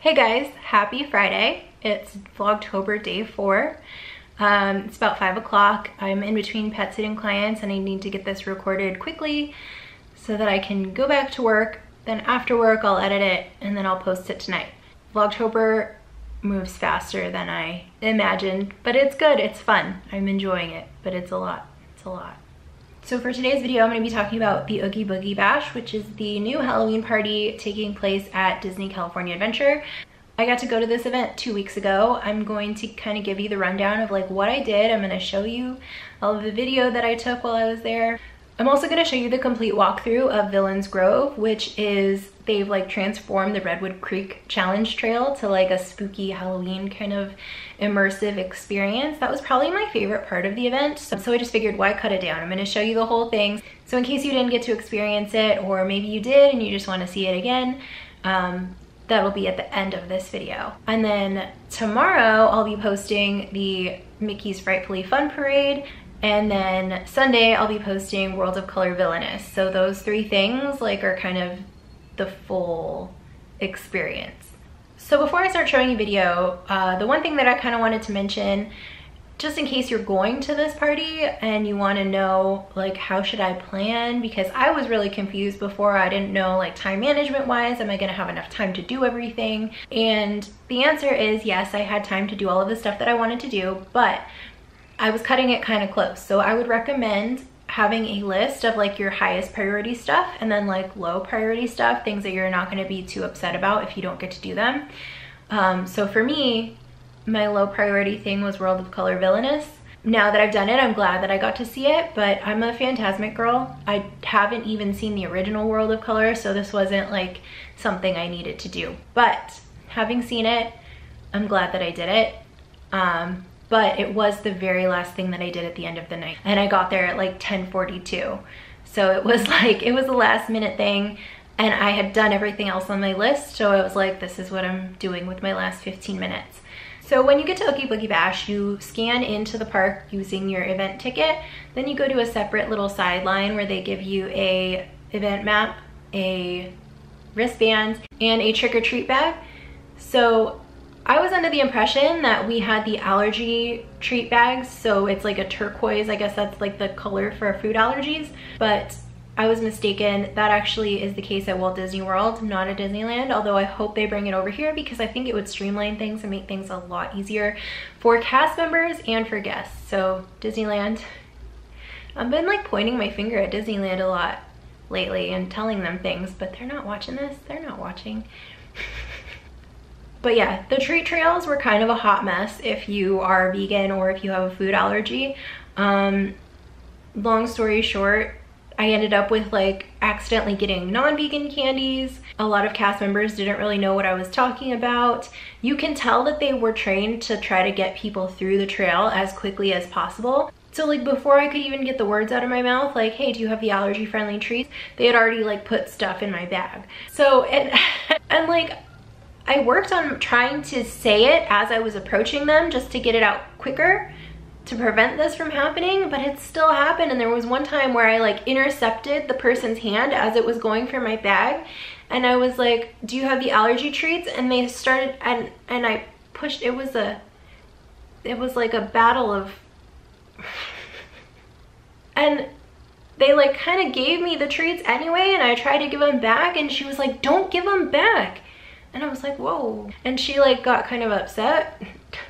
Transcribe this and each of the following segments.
Hey guys, happy Friday. It's Vlogtober day 4. It's about 5 o'clock. I'm in between pet sitting clients and I need to get this recorded quickly so that I can go back to work. Then after work I'll edit it and then I'll post it tonight. Vlogtober moves faster than I imagined, but it's good, it's fun. I'm enjoying it, but it's a lot. So for today's video, I'm going to be talking about the Oogie Boogie Bash, which is the new Halloween party taking place at Disney California Adventure. I got to go to this event 2 weeks ago. I'm going to kind of give you the rundown of like what I did. I'm going to show you all of the video that I took while I was there. I'm also going to show you the complete walkthrough of Villains Grove, which is, they've like transformed the Redwood Creek Challenge Trail to like a spooky Halloween kind of immersive experience. That was probably my favorite part of the event. So I just figured, why cut it down? I'm going to show you the whole thing. So in case you didn't get to experience it, or maybe you did and you just want to see it again, that'll be at the end of this video. And then tomorrow I'll be posting the Mickey's Frightfully Fun Parade. And then Sunday I'll be posting World of Color Villainous. So those 3 things like are kind of the full experience. So before I start showing you video, the one thing that I kind of wanted to mention, just in case you're going to this party and you want to know like how should I plan, because I was really confused before. I didn't know like time management wise, am I going to have enough time to do everything? And the answer is yes, I had time to do all of the stuff that I wanted to do, but I was cutting it kind of close. So I would recommend having a list of like your highest priority stuff and then like low priority stuff, things that you're not going to be too upset about if you don't get to do them. So for me, my low priority thing was World of Color Villainous. Now that I've done it, I'm glad that I got to see it, but I'm a Phantasmic girl. I haven't even seen the original World of Color, so this wasn't like something I needed to do. But having seen it, I'm glad that I did it. But it was the very last thing that I did at the end of the night. And I got there at like 10:42. So it was like, it was a last minute thing and I had done everything else on my list. So I was like, this is what I'm doing with my last 15 minutes. So when you get to Oogie Boogie Bash, you scan into the park using your event ticket. Then you go to a separate little sideline where they give you a event map, a wristband, and a trick-or-treat bag. So I was under the impression that we had the allergy treat bags, so it's like a turquoise, I guess that's like the color for food allergies, but I was mistaken. That actually is the case at Walt Disney World, not at Disneyland, although I hope they bring it over here because I think it would streamline things and make things a lot easier for cast members and for guests. So Disneyland, I've been like pointing my finger at Disneyland a lot lately and telling them things, but they're not watching this, they're not watching. But yeah, the treat trails were kind of a hot mess if you are vegan or if you have a food allergy. Long story short, I ended up with like accidentally getting non-vegan candies. A lot of cast members didn't really know what I was talking about. You can tell that they were trained to try to get people through the trail as quickly as possible. So like before I could even get the words out of my mouth, like, hey, do you have the allergy friendly treats? They had already like put stuff in my bag. So, and like, I worked on trying to say it as I was approaching them just to get it out quicker to prevent this from happening, but it still happened. And there was one time where I like intercepted the person's hand as it was going for my bag. And I was like, do you have the allergy treats? And they started, and I pushed, it was like a battle of, and they like kind of gave me the treats anyway. And I tried to give them back and she was like, don't give them back. And I was like, whoa. And she like got kind of upset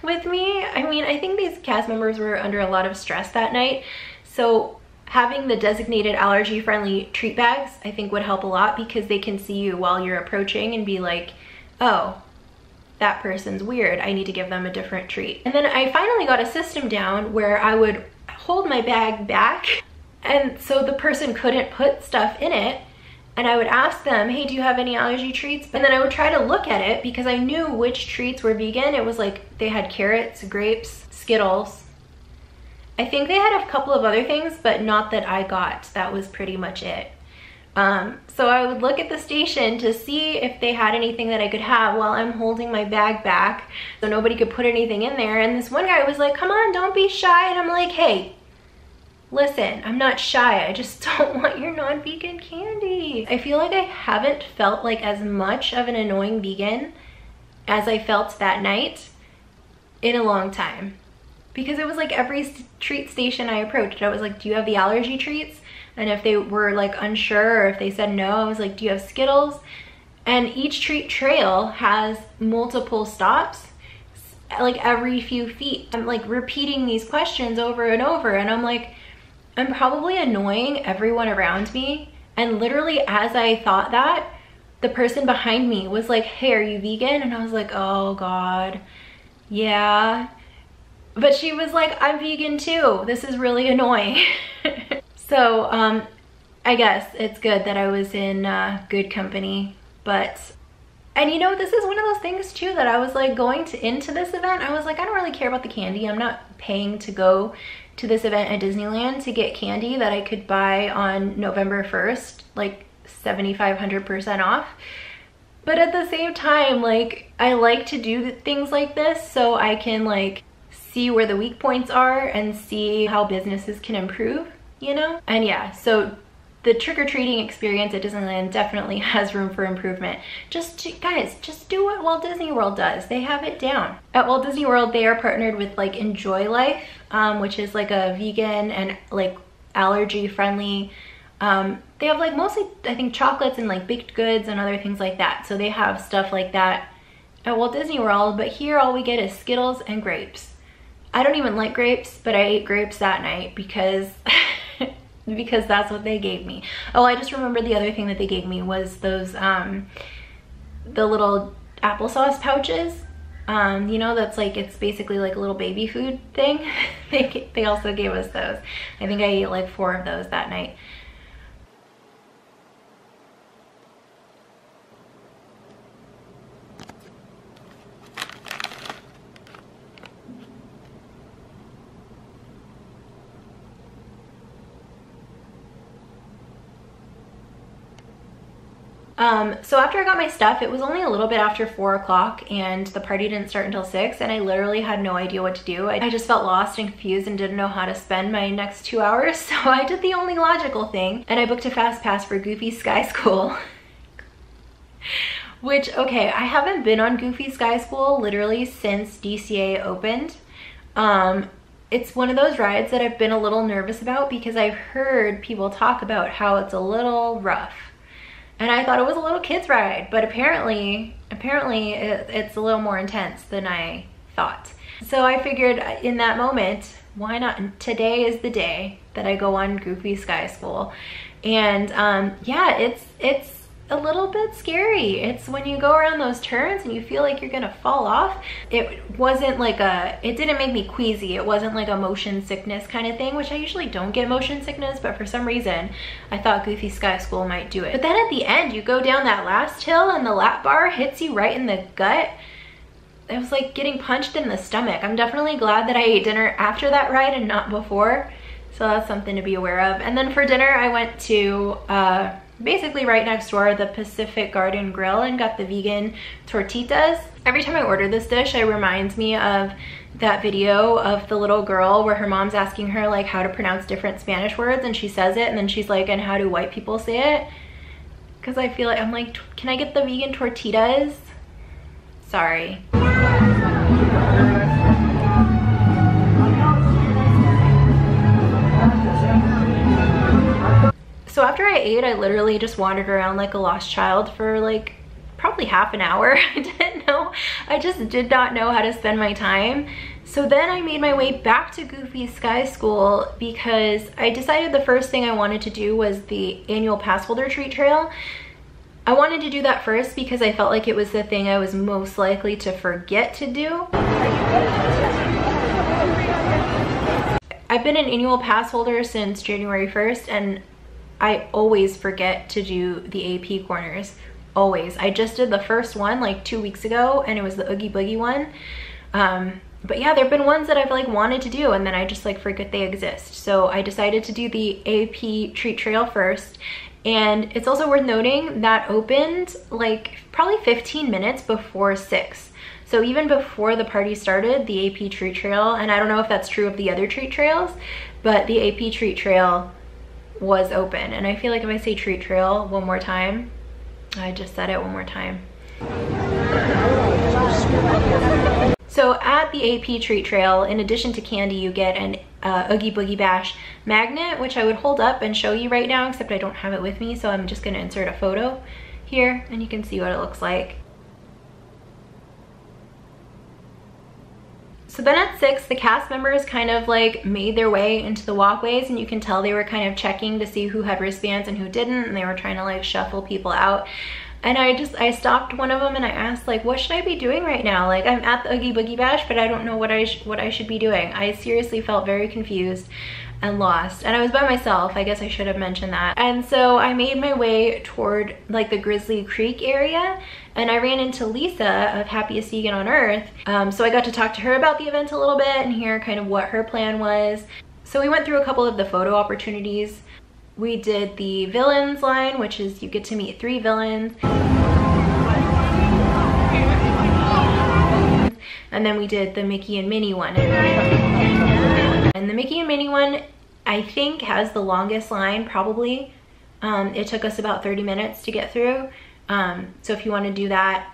with me. I mean, I think these cast members were under a lot of stress that night. So having the designated allergy friendly treat bags, I think would help a lot because they can see you while you're approaching and be like, oh, that person's weird. I need to give them a different treat. And then I finally got a system down where I would hold my bag back. And so the person couldn't put stuff in it. And I would ask them, hey, do you have any allergy treats? And then I would try to look at it because I knew which treats were vegan. It was like they had carrots, grapes, Skittles. I think they had a couple of other things, but not that I got. That was pretty much it. So I would look at the station to see if they had anything that I could have while I'm holding my bag back so nobody could put anything in there. And this one guy was like, come on, don't be shy. And I'm like, hey, listen, I'm not shy, I just don't want your non-vegan candy. I feel like I haven't felt like as much of an annoying vegan as I felt that night in a long time. Because it was like every treat station I approached, I was like, do you have the allergy treats? And if they were like unsure, or if they said no, I was like, do you have Skittles? And each treat trail has multiple stops, like every few feet. I'm like repeating these questions over and over, and I'm like, I'm probably annoying everyone around me. And literally as I thought that, the person behind me was like, hey, are you vegan? And I was like, oh God, yeah. But she was like, I'm vegan too. This is really annoying. So I guess it's good that I was in good company. But, and you know, this is one of those things too that I was like going into this event, I was like, I don't really care about the candy. I'm not paying to go to this event at Disneyland to get candy that I could buy on November 1st, like 7,500% off. But at the same time, like, I like to do things like this so I can like see where the weak points are and see how businesses can improve, you know? And yeah, so the trick-or-treating experience at Disneyland definitely has room for improvement. Guys, just do what Walt Disney World does. They have it down. At Walt Disney World, they are partnered with like Enjoy Life, which is like a vegan and like allergy-friendly. They have like mostly, I think, chocolates and like baked goods and other things like that. So they have stuff like that at Walt Disney World, but here all we get is Skittles and grapes. I don't even like grapes, but I ate grapes that night because because that's what they gave me. Oh, I just remembered the other thing that they gave me was those the little applesauce pouches. You know, that's like, it's basically like a little baby food thing. They also gave us those. I think I ate like 4 of those that night. So after I got my stuff, it was only a little bit after 4 o'clock and the party didn't start until 6, and I literally had no idea what to do. I just felt lost and confused and didn't know how to spend my next 2 hours. So I did the only logical thing and I booked a fast pass for Goofy Sky School. Which, okay, I haven't been on Goofy Sky School literally since DCA opened. It's one of those rides that I've been a little nervous about because I've heard people talk about how it's a little rough. And I thought it was a little kid's ride, but apparently it's a little more intense than I thought. So I figured in that moment, why not? Today is the day that I go on Goofy Sky School. And yeah, it's a little bit scary. It's when you go around those turns and you feel like you're gonna fall off. It wasn't like it didn't make me queasy. It wasn't like a motion sickness kind of thing, which I usually don't get motion sickness, but for some reason I thought Goofy Sky School might do it. But then at the end, you go down that last hill and the lap bar hits you right in the gut. It was like getting punched in the stomach. I'm definitely glad that I ate dinner after that ride and not before. So that's something to be aware of. And then for dinner, I went to basically right next door, the Pacific Garden Grill, and got the vegan tortitas. Every time I order this dish, it reminds me of that video of the little girl where her mom's asking her like how to pronounce different Spanish words, and she says it and then she's like, and how do white people say it? Because I feel like, I'm like, can I get the vegan tortitas? Sorry. So after I ate, I literally just wandered around like a lost child for like probably half an hour. I just did not know how to spend my time. So then I made my way back to Goofy Sky School because I decided the first thing I wanted to do was the annual pass holder treat trail. I wanted to do that first because I felt like it was the thing I was most likely to forget to do. I've been an annual pass holder since January 1st and I always forget to do the AP corners, always. I just did the first one like 2 weeks ago and it was the Oogie Boogie one. But yeah, there've been ones that I've like wanted to do and then I just like forget they exist. So I decided to do the AP treat trail first. And it's also worth noting that opened like probably 15 minutes before 6. So even before the party started, the AP treat trail, and I don't know if that's true of the other treat trails, but the AP treat trail was open. And I feel like if I say treat trail one more time, I just said it one more time. So at the AP treat trail, in addition to candy, you get an Oogie Boogie Bash magnet, which I would hold up and show you right now, except I don't have it with me, so I'm just gonna insert a photo here and you can see what it looks like. So then at 6, the cast members kind of like made their way into the walkways, and you can tell they were kind of checking to see who had wristbands and who didn't, and they were trying to like shuffle people out. And I stopped one of them and I asked, like, what should I be doing right now? Like, I'm at the Oogie Boogie Bash, but I don't know what I should be doing. I seriously felt very confused and lost. And I was by myself. I guess I should have mentioned that. And so I made my way toward like the Grizzly Creek area, and I ran into Lisa of Happiest Vegan on Earth. So I got to talk to her about the event a little bit and hear kind of what her plan was. So we went through a couple of the photo opportunities. We did the villains line, which is you get to meet 3 villains. And then we did the Mickey and Minnie one. And the Mickey and Minnie one, I think, has the longest line, probably. It took us about 30 minutes to get through. So if you want to do that,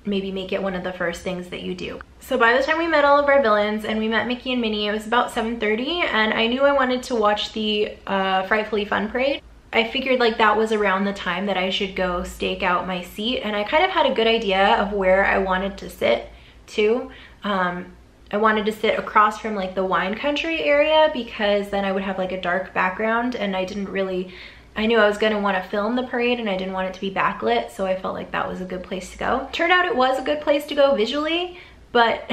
maybe make it one of the first things that you do. So by the time we met all of our villains and we met Mickey and Minnie, it was about 7:30, and I knew I wanted to watch the Frightfully Fun parade. I figured like that was around the time that I should go stake out my seat, and I kind of had a good idea of where I wanted to sit too. I wanted to sit across from like the wine country area because then I would have like a dark background, and I knew I was going to want to film the parade and I didn't want it to be backlit, so I felt like that was a good place to go. Turned out it was a good place to go visually, but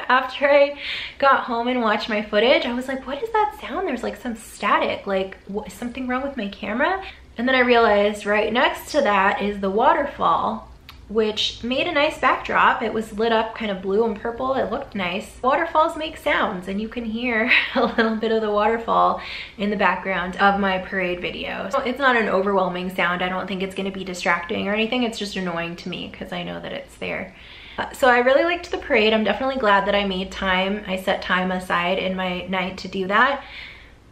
after I got home and watched my footage, I was like, what is that sound? There's like some static, like is something wrong with my camera? And then I realized right next to that is the waterfall, which made a nice backdrop. It was lit up kind of blue and purple. It looked nice. Waterfalls make sounds, and you can hear a little bit of the waterfall in the background of my parade video. So it's not an overwhelming sound. I don't think it's gonna be distracting or anything. It's just annoying to me because I know that it's there. So I really liked the parade. I'm definitely glad that I made time. I set time aside in my night to do that.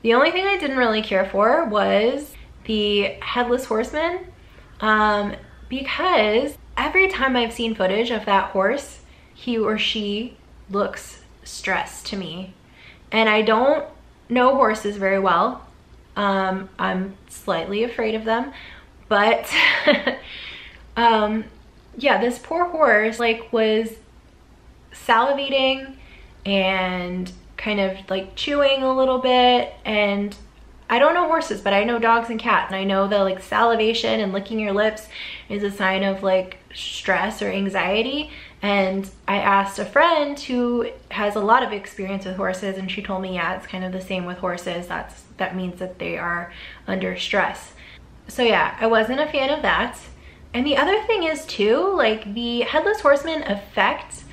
The only thing I didn't really care for was the Headless Horseman, because every time I've seen footage of that horse, he or she looks stressed to me. And I don't know horses very well. I'm slightly afraid of them, but yeah, this poor horse like was salivating and kind of like chewing a little bit. And I don't know horses, but I know dogs and cats, and I know that like salivation and licking your lips is a sign of like stress or anxiety. And I asked a friend who has a lot of experience with horses, and she told me, yeah, it's kind of the same with horses. That means that they are under stress. So yeah, I wasn't a fan of that. And the other thing is too, like the Headless Horseman effect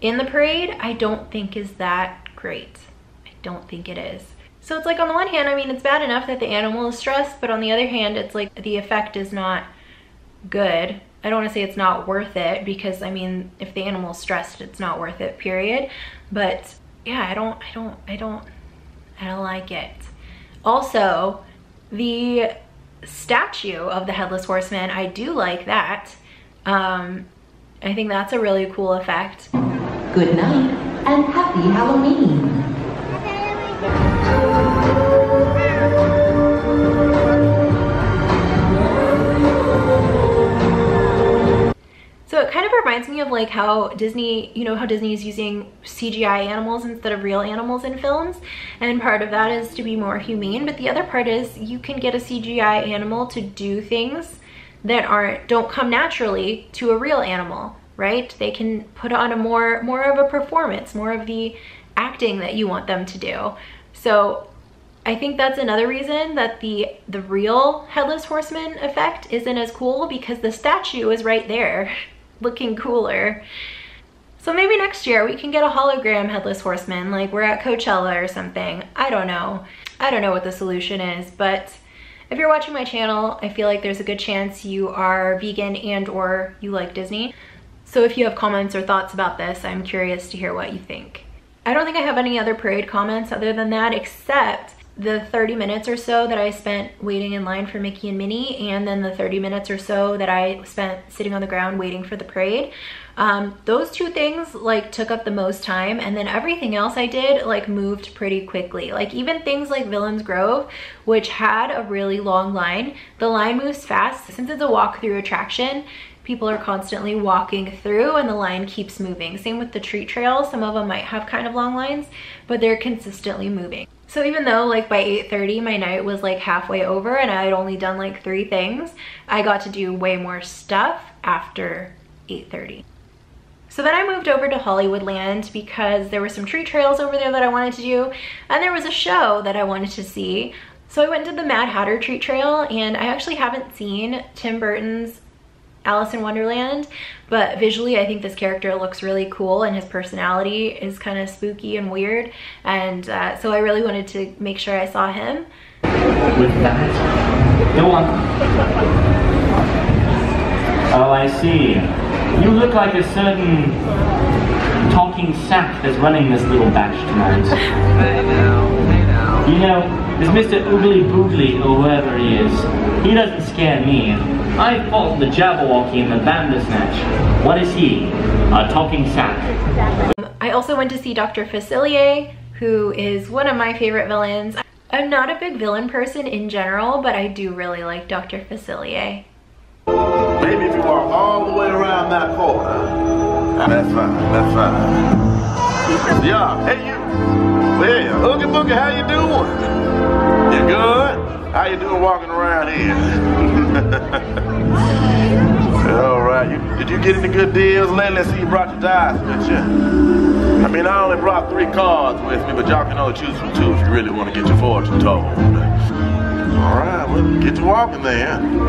in the parade, I don't think is that great. I don't think it is. So it's like, on the one hand, I mean, it's bad enough that the animal is stressed, but on the other hand, it's like the effect is not good. I don't want to say it's not worth it, because I mean, if the animal's stressed, it's not worth it, period. But yeah, I don't like it. Also, the statue of the Headless Horseman, I do like that. I think that's a really cool effect. Good night and happy Halloween. So it kind of reminds me of like how Disney, you know how Disney is using CGI animals instead of real animals in films, and part of that is to be more humane, but the other part is you can get a CGI animal to do things that don't come naturally to a real animal, right? They can put on a more of a performance, more of the acting that you want them to do. So I think that's another reason that the real Headless Horseman effect isn't as cool, because the statue is right there looking cooler. So maybe next year we can get a hologram Headless Horseman, like we're at Coachella or something. I don't know what the solution is, but if you're watching my channel, I feel like there's a good chance you are vegan and or you like Disney. So if you have comments or thoughts about this, I'm curious to hear what you think. I don't think I have any other parade comments other than that, except the 30 minutes or so that I spent waiting in line for Mickey and Minnie, and then the 30 minutes or so that I spent sitting on the ground waiting for the parade. Those two things like took up the most time, and then everything else I did like moved pretty quickly. Like even things like Villains Grove, which had a really long line, the line moves fast. Since it's a walk-through attraction, people are constantly walking through and the line keeps moving. Same with the treat trails. Some of them might have kind of long lines, but they're consistently moving. So even though like by 8:30 my night was like halfway over and I had only done like 3 things, I got to do way more stuff after 8:30. So then I moved over to Hollywoodland because there were some treat trails over there that I wanted to do, and there was a show that I wanted to see. So I went to the Mad Hatter treat trail, and I actually haven't seen Tim Burton's Alice in Wonderland, but visually I think this character looks really cool and his personality is kind of spooky and weird, and so I really wanted to make sure I saw him. With that, go on. Oh, I see. You look like a certain talking sack that's running this little batch tonight. I know. You know, this Mr. Oogie Boogie or whoever he is, he doesn't scare me. I fought the Jabberwocky in the Bandersnatch. What is he? A talking sack. I also went to see Dr. Facilier, who is one of my favorite villains. I'm not a big villain person in general, but I do really like Dr. Facilier. Maybe if you walk all the way around that corner. That's fine, that's fine. Yeah, hey you. Well, Oogie Boogie, how you doing? You good? How you doing walking around here? All right, did you get any good deals lately? I see you brought your dice with you. I mean, I only brought 3 cards with me, but y'all can only choose from 2 if you really want to get your fortune told. All right, well, get to walking then. You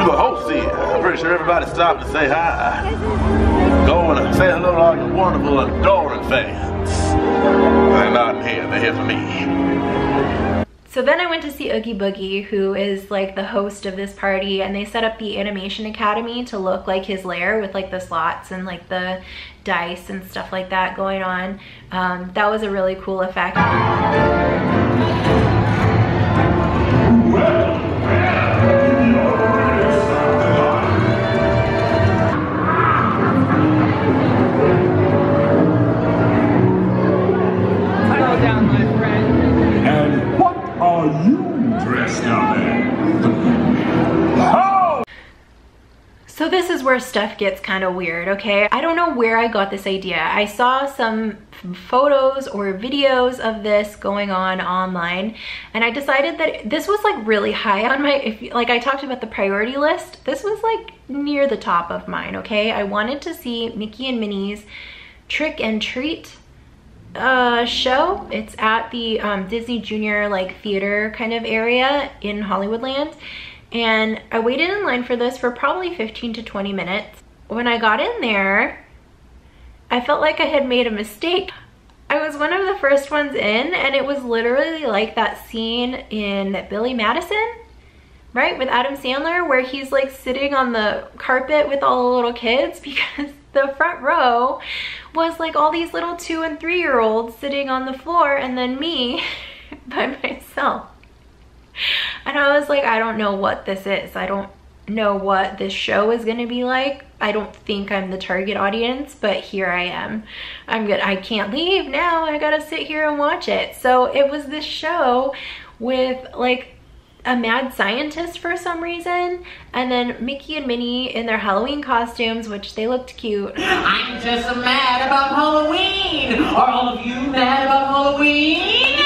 the host here. I'm pretty sure everybody's stopping to say hi. Go and say hello to all your wonderful, adoring fans. They're not here, they're here for me. So then I went to see Oogie Boogie, who is like the host of this party, and they set up the Animation Academy to look like his lair with like the slots and like the dice and stuff like that going on. That was a really cool effect. So this is where stuff gets kind of weird, okay? I don't know where I got this idea. I saw some photos or videos of this going on online, and I decided that this was like really high on my, like I talked about the priority list, this was like near the top of mine, okay? I wanted to see Mickey and Minnie's Trick and Treat show. It's at the Disney Junior like theater kind of area in Hollywoodland. And I waited in line for this for probably 15 to 20 minutes. When I got in there, I felt like I had made a mistake. I was one of the first ones in, and it was literally like that scene in Billy Madison, right? With Adam Sandler, where he's like sitting on the carpet with all the little kids, because the front row was like all these little 2- and 3-year-olds sitting on the floor, and then me by myself. And I was like, I don't know what this is. I don't know what this show is gonna be like. I don't think I'm the target audience, but here I am. I can't leave now. I gotta sit here and watch it. So it was this show with like a mad scientist for some reason, and then Mickey and Minnie in their Halloween costumes, which they looked cute. I'm just mad about Halloween. Are all of you mad about Halloween?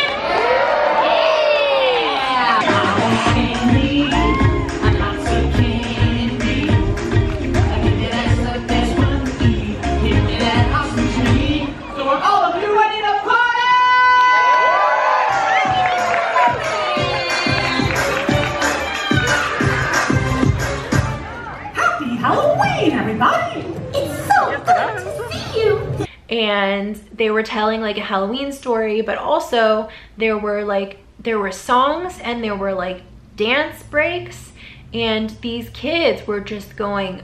And they were telling like a Halloween story, but also there were songs and there were like dance breaks, and these kids were just going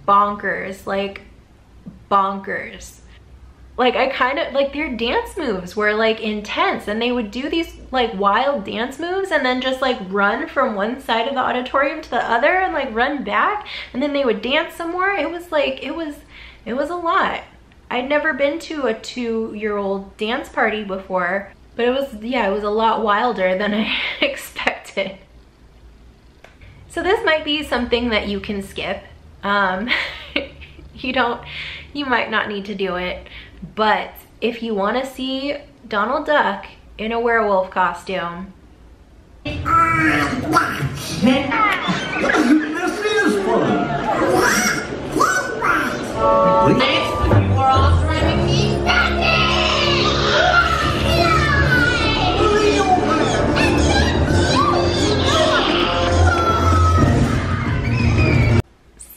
bonkers, like bonkers. Like I kind of like their dance moves were like intense, and they would do these like wild dance moves and then just like run from one side of the auditorium to the other and like run back, and then they would dance some more. It was It was a lot. I'd never been to a 2-year-old dance party before, but it was, yeah, it was a lot wilder than I expected. So this might be something that you can skip. You might not need to do it, but if you want to see Donald Duck in a werewolf costume, This is fun. You are all driving me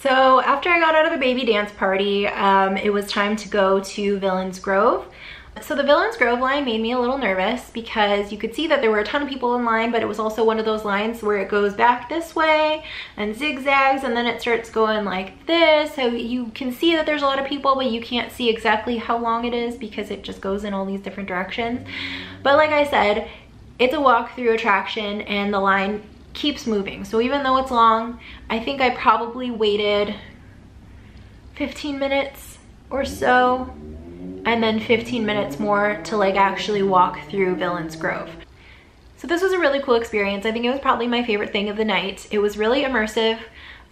so after I got out of the baby dance party, it was time to go to Villains Grove. So the Villains Grove line made me a little nervous because you could see that there were a ton of people in line, but it was also one of those lines where it goes back this way and zigzags and then it starts going like this. So you can see that there's a lot of people, but you can't see exactly how long it is because it just goes in all these different directions. But like I said, it's a walk-through attraction and the line keeps moving. So even though it's long, I think I probably waited 15 minutes or so, and then 15 minutes more to like actually walk through Villains Grove. So this was a really cool experience. I think it was probably my favorite thing of the night. It was really immersive.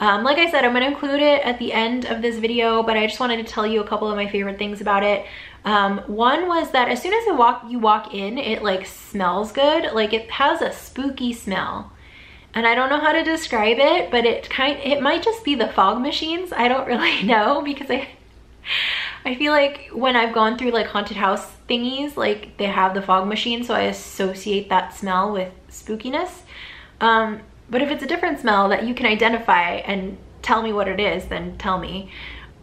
Like I said, I'm gonna include it at the end of this video, but I just wanted to tell you a couple of my favorite things about it. One was that as soon as you walk in, it like smells good. Like it has a spooky smell. And I don't know how to describe it, but it might just be the fog machines. I don't really know because I feel like when I've gone through like haunted house thingies, like they have the fog machine, so I associate that smell with spookiness. But if it's a different smell that you can identify and tell me what it is, then tell me.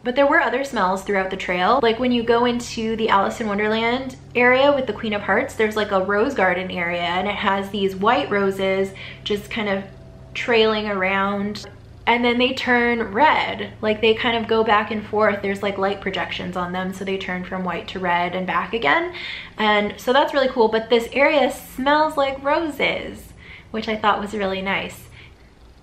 But there were other smells throughout the trail. Like when you go into the Alice in Wonderland area with the Queen of Hearts, there's like a rose garden area and it has these white roses just kind of trailing around. And then they turn red, like they kind of go back and forth. There's like light projections on them, so they turn from white to red and back again. And so that's really cool, but this area smells like roses, which I thought was really nice.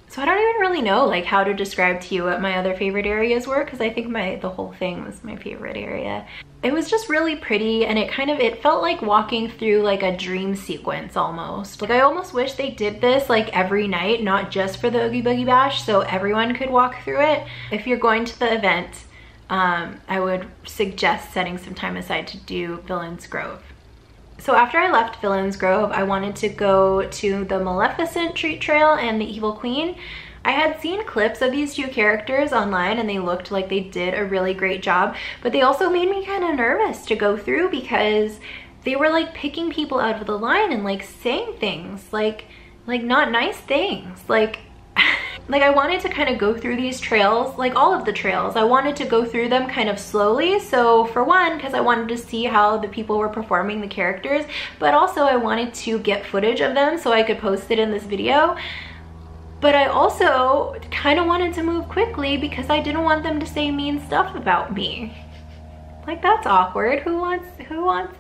So I don't even really know like how to describe to you what my other favorite areas were, because I think the whole thing was my favorite area. It was just really pretty, and it felt like walking through like a dream sequence almost. Like I almost wish they did this like every night, not just for the Oogie Boogie Bash, so everyone could walk through it. If you're going to the event, I would suggest setting some time aside to do Villains Grove. So after I left Villains Grove, I wanted to go to the Maleficent Treat Trail and the Evil Queen. I had seen clips of these two characters online and they looked like they did a really great job, but they also made me kind of nervous to go through because they were like picking people out of the line and like saying things like not nice things. Like I wanted to kind of go through these trails, like all of the trails. I wanted to go through them kind of slowly. So for one, because I wanted to see how the people were performing the characters, but also I wanted to get footage of them so I could post it in this video. But I also kind of wanted to move quickly because I didn't want them to say mean stuff about me. Like that's awkward. Who wants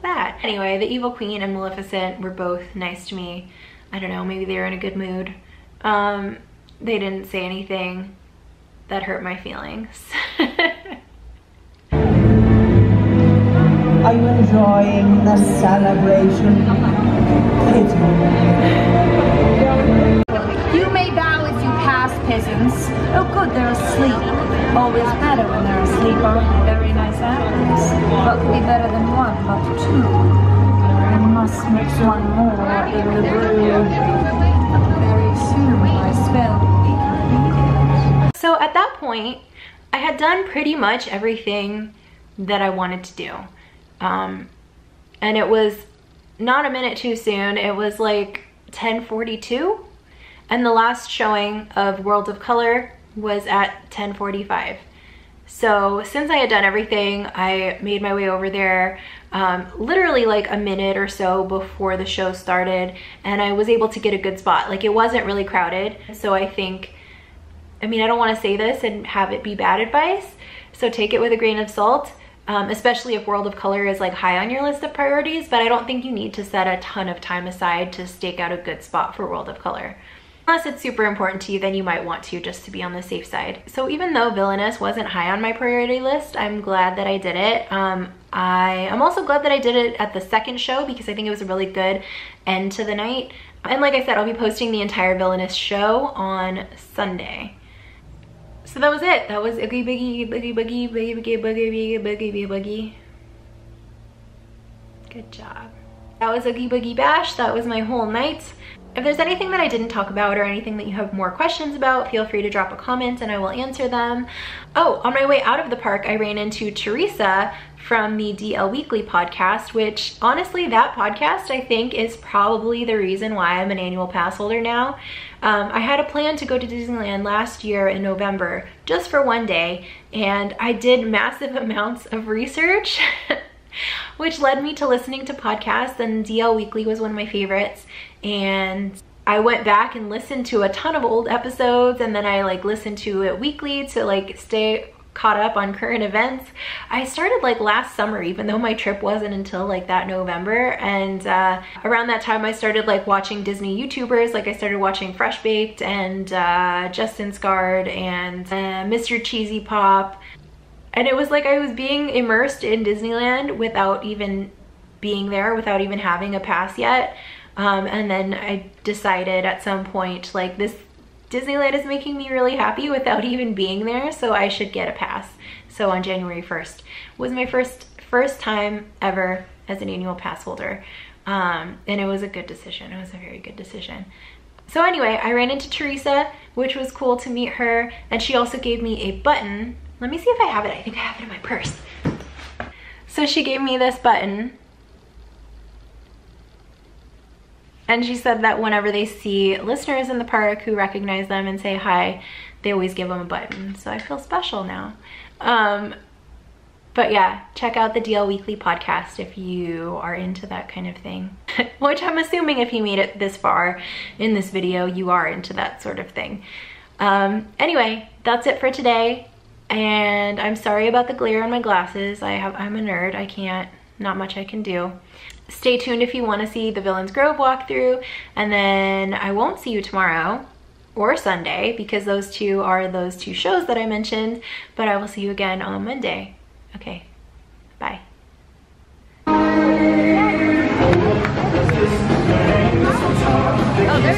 that? Anyway, the Evil Queen and Maleficent were both nice to me. I don't know, maybe they were in a good mood. They didn't say anything that hurt my feelings. Are you enjoying the celebration? You may bow as you pass, peasants. Oh good, they're asleep. Always better when they're asleep, aren't they? Very nice apples. What could be better than one, but two? I must mix one more in the brew. Very soon, my spell will be complete. So at that point, I had done pretty much everything that I wanted to do. And it was not a minute too soon. It was like 10:42. And the last showing of World of Color was at 10:45. So since I had done everything, I made my way over there literally like a minute or so before the show started, and I was able to get a good spot. Like it wasn't really crowded. So I think, I mean, I don't want to say this and have it be bad advice, so take it with a grain of salt, especially if World of Color is like high on your list of priorities, but I don't think you need to set a ton of time aside to stake out a good spot for World of Color. Unless it's super important to you, then you might want to, just to be on the safe side. So even though Villainous wasn't high on my priority list, I'm glad that I did it. I am also glad that I did it at the second show because I think it was a really good end to the night. And like I said, I'll be posting the entire Villainous show on Sunday. So that was it. That was Oogie Boogie Boogie Boogie Boogie Boogie Boogie Boogie Boogie. Good job. That was Oogie Boogie Bash. That was my whole night. If there's anything that I didn't talk about or anything that you have more questions about, feel free to drop a comment and I will answer them. Oh, on my way out of the park, I ran into Teresa from the DL Weekly podcast, which honestly, that podcast I think is probably the reason why I'm an annual pass holder now. I had a plan to go to Disneyland last year in November just for one day, and I did massive amounts of research which led me to listening to podcasts, and DL Weekly was one of my favorites. And I went back and listened to a ton of old episodes, and then I like listened to it weekly to like stay caught up on current events. I started like last summer, even though my trip wasn't until like that November. And around that time I started like watching Disney YouTubers. Like I started watching Fresh Baked and Justin Scarred and Mr. Cheesy Pop. And it was like I was being immersed in Disneyland without even being there, without even having a pass yet. And then I decided at some point, like, this Disneyland is making me really happy without even being there, so I should get a pass. So on January 1st was my first time ever as an annual pass holder. And it was a good decision. It was a very good decision. So anyway, I ran into Teresa, which was cool to meet her. And she also gave me a button. Let me see if I have it. I think I have it in my purse. So she gave me this button. And she said that whenever they see listeners in the park who recognize them and say hi, they always give them a button. So I feel special now. But yeah, check out the DL Weekly podcast if you are into that kind of thing. Which I'm assuming if you made it this far in this video, you are into that sort of thing. Anyway, that's it for today. And I'm sorry about the glare on my glasses. I'm a nerd. Not much I can do. Stay tuned if you want to see the Villains Grove walkthrough, and then I won't see you tomorrow or Sunday because those two are those two shows that I mentioned, but I will see you again on Monday. Okay, bye. Oh, there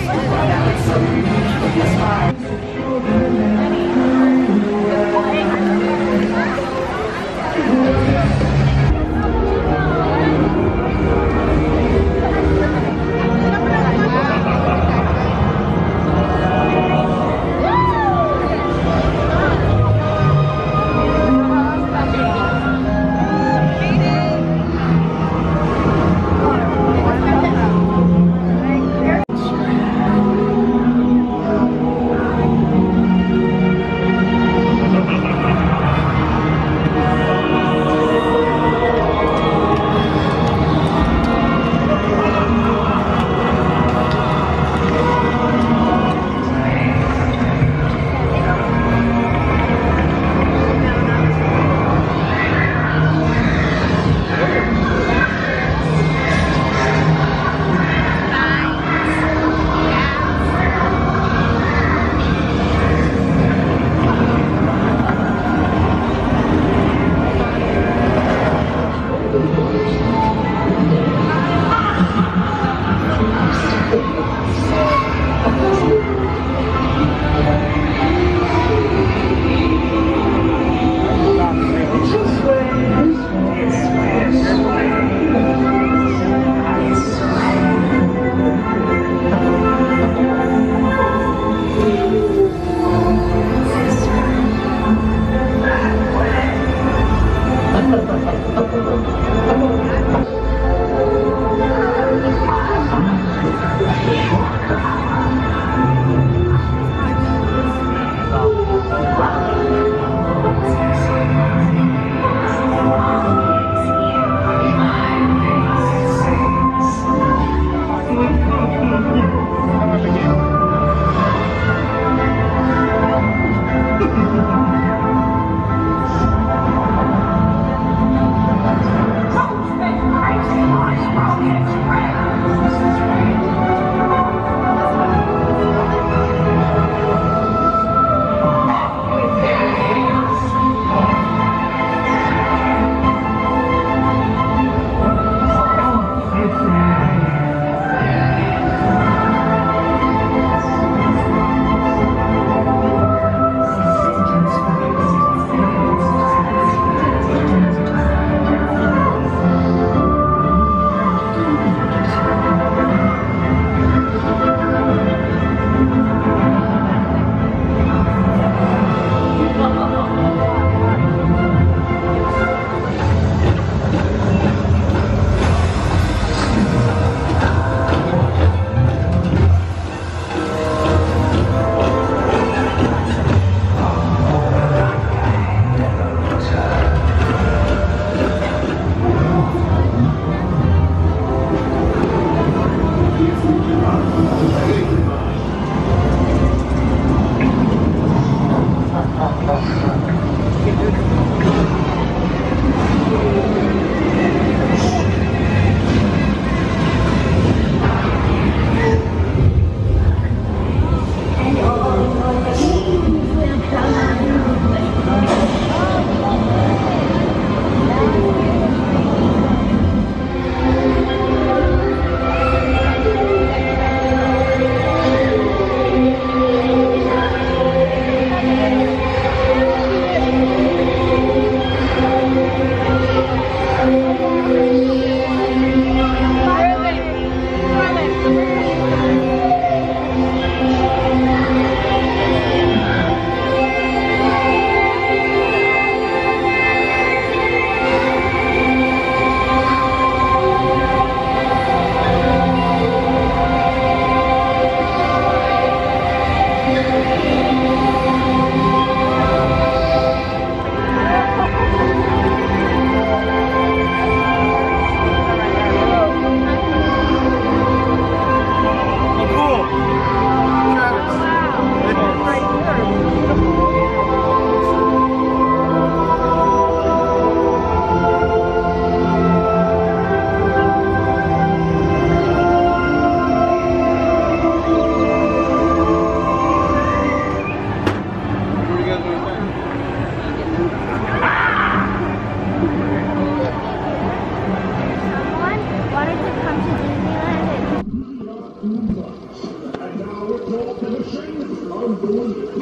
Oogie.